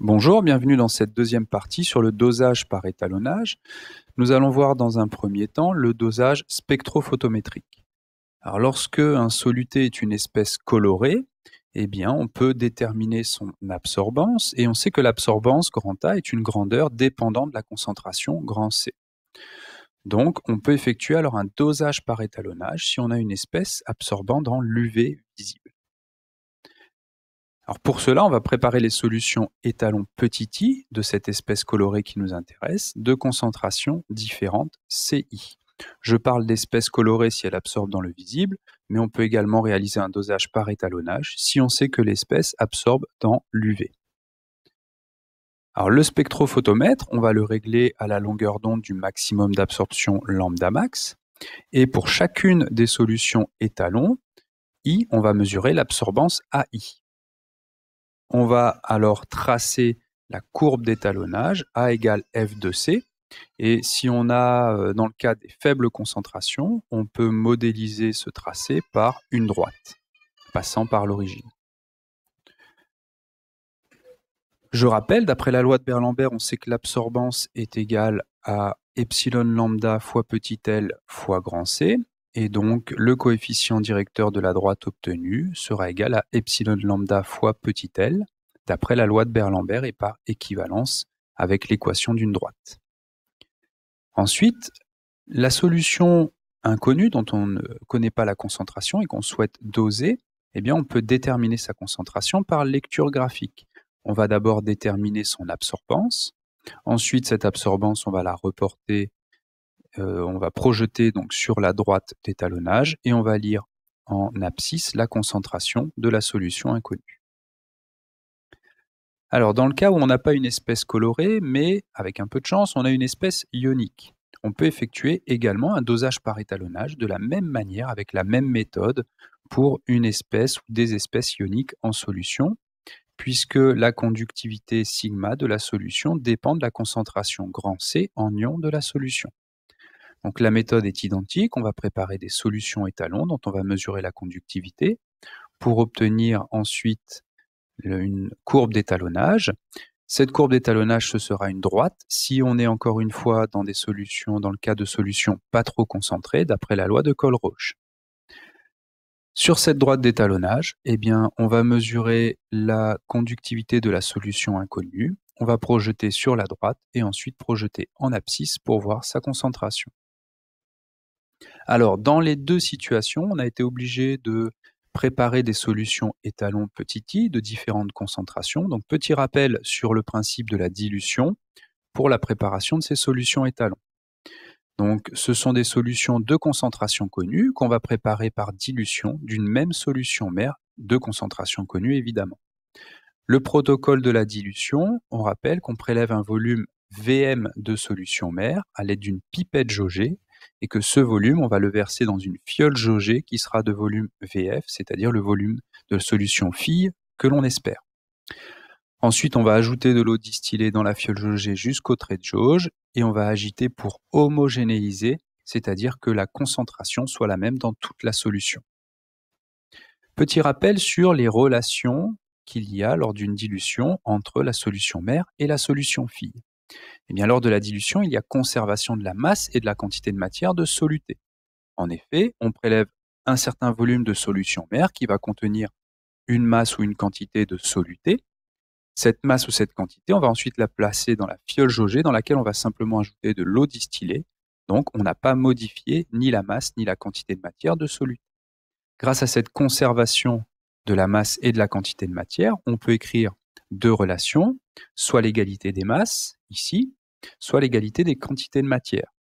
Bonjour, bienvenue dans cette deuxième partie sur le dosage par étalonnage. Nous allons voir dans un premier temps le dosage spectrophotométrique. Alors, lorsque un soluté est une espèce colorée, eh bien, on peut déterminer son absorbance et on sait que l'absorbance grand A est une grandeur dépendant de la concentration grand C. Donc, on peut effectuer alors un dosage par étalonnage si on a une espèce absorbant dans l'UV visible. Alors pour cela, on va préparer les solutions étalons petit i de cette espèce colorée qui nous intéresse, de concentrations différentes CI. Je parle d'espèce colorée si elle absorbe dans le visible, mais on peut également réaliser un dosage par étalonnage si on sait que l'espèce absorbe dans l'UV. Alors le spectrophotomètre, on va le régler à la longueur d'onde du maximum d'absorption lambda max, et pour chacune des solutions étalons, I, on va mesurer l'absorbance AI. On va alors tracer la courbe d'étalonnage A égale F de C. Et si on a, dans le cas des faibles concentrations, on peut modéliser ce tracé par une droite, passant par l'origine. Je rappelle, d'après la loi de Beer-Lambert, on sait que l'absorbance est égale à epsilon lambda fois petit l fois grand C. Et donc, le coefficient directeur de la droite obtenue sera égal à epsilon lambda fois petit l, d'après la loi de Beer-Lambert et par équivalence avec l'équation d'une droite. Ensuite, la solution inconnue dont on ne connaît pas la concentration et qu'on souhaite doser, eh bien, on peut déterminer sa concentration par lecture graphique. On va d'abord déterminer son absorbance. Ensuite, cette absorbance, on va la reporter, on va projeter donc sur la droite d'étalonnage et on va lire en abscisse la concentration de la solution inconnue. Alors, dans le cas où on n'a pas une espèce colorée, mais avec un peu de chance, on a une espèce ionique, on peut effectuer également un dosage par étalonnage de la même manière, avec la même méthode, pour une espèce ou des espèces ioniques en solution, puisque la conductivité sigma de la solution dépend de la concentration grand C en ion de la solution. Donc la méthode est identique, on va préparer des solutions étalons dont on va mesurer la conductivité pour obtenir ensuite une courbe d'étalonnage. Cette courbe d'étalonnage, ce sera une droite si on est encore une fois dans des solutions, dans le cas de solutions pas trop concentrées, d'après la loi de Colroche. Sur cette droite d'étalonnage, eh bien, on va mesurer la conductivité de la solution inconnue, on va projeter sur la droite et ensuite projeter en abscisse pour voir sa concentration. Alors, dans les deux situations, on a été obligé de préparer des solutions étalons petit i de différentes concentrations. Donc, petit rappel sur le principe de la dilution pour la préparation de ces solutions étalons. Donc, ce sont des solutions de concentration connue qu'on va préparer par dilution d'une même solution mère de concentration connue, évidemment. Le protocole de la dilution, on rappelle qu'on prélève un volume Vm de solution mère à l'aide d'une pipette jaugée et que ce volume, on va le verser dans une fiole jaugée qui sera de volume Vf, c'est-à-dire le volume de solution fille que l'on espère. Ensuite, on va ajouter de l'eau distillée dans la fiole jaugée jusqu'au trait de jauge et on va agiter pour homogénéiser, c'est-à-dire que la concentration soit la même dans toute la solution. Petit rappel sur les relations qu'il y a lors d'une dilution entre la solution mère et la solution fille. Eh bien, lors de la dilution, il y a conservation de la masse et de la quantité de matière de soluté. En effet, on prélève un certain volume de solution mère qui va contenir une masse ou une quantité de soluté. Cette masse ou cette quantité, on va ensuite la placer dans la fiole jaugée dans laquelle on va simplement ajouter de l'eau distillée. Donc, on n'a pas modifié ni la masse ni la quantité de matière de soluté. Grâce à cette conservation de la masse et de la quantité de matière, on peut écrire deux relations, soit l'égalité des masses, ici, soit l'égalité des quantités de matière.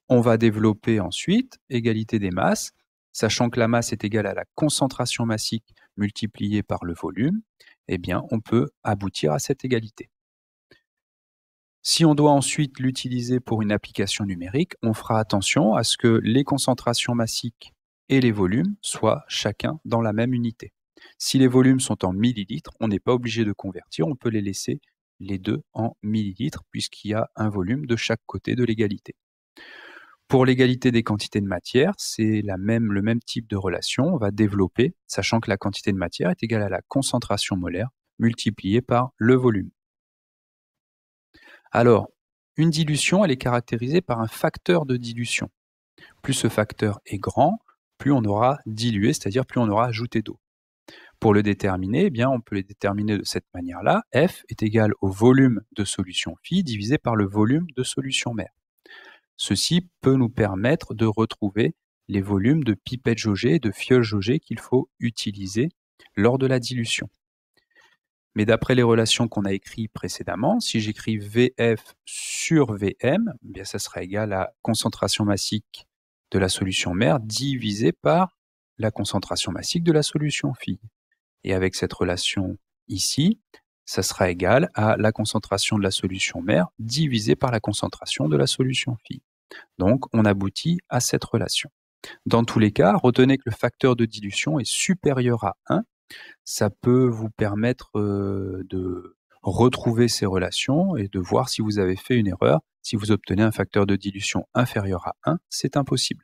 On va développer ensuite égalité des masses, sachant que la masse est égale à la concentration massique multipliée par le volume, eh bien, on peut aboutir à cette égalité. Si on doit ensuite l'utiliser pour une application numérique, on fera attention à ce que les concentrations massiques et les volumes soient chacun dans la même unité. Si les volumes sont en millilitres, on n'est pas obligé de convertir, on peut les laisser les deux en millilitres puisqu'il y a un volume de chaque côté de l'égalité. Pour l'égalité des quantités de matière, c'est le même type de relation. On va développer, sachant que la quantité de matière est égale à la concentration molaire multipliée par le volume. Alors, une dilution, elle est caractérisée par un facteur de dilution. Plus ce facteur est grand, plus on aura dilué, c'est-à-dire plus on aura ajouté d'eau. Pour le déterminer, eh bien, on peut le déterminer de cette manière-là. F est égal au volume de solution phi divisé par le volume de solution mère. Ceci peut nous permettre de retrouver les volumes de pipettes jaugées et de fioles jaugées qu'il faut utiliser lors de la dilution. Mais d'après les relations qu'on a écrites précédemment, si j'écris VF sur VM, eh bien ça sera égal à concentration massique de la solution mère divisé par la concentration massique de la solution fille. Et avec cette relation ici, ça sera égal à la concentration de la solution mère divisé par la concentration de la solution fille. Donc, on aboutit à cette relation. Dans tous les cas, retenez que le facteur de dilution est supérieur à 1. Ça peut vous permettre de retrouver ces relations et de voir si vous avez fait une erreur. Si vous obtenez un facteur de dilution inférieur à 1, c'est impossible.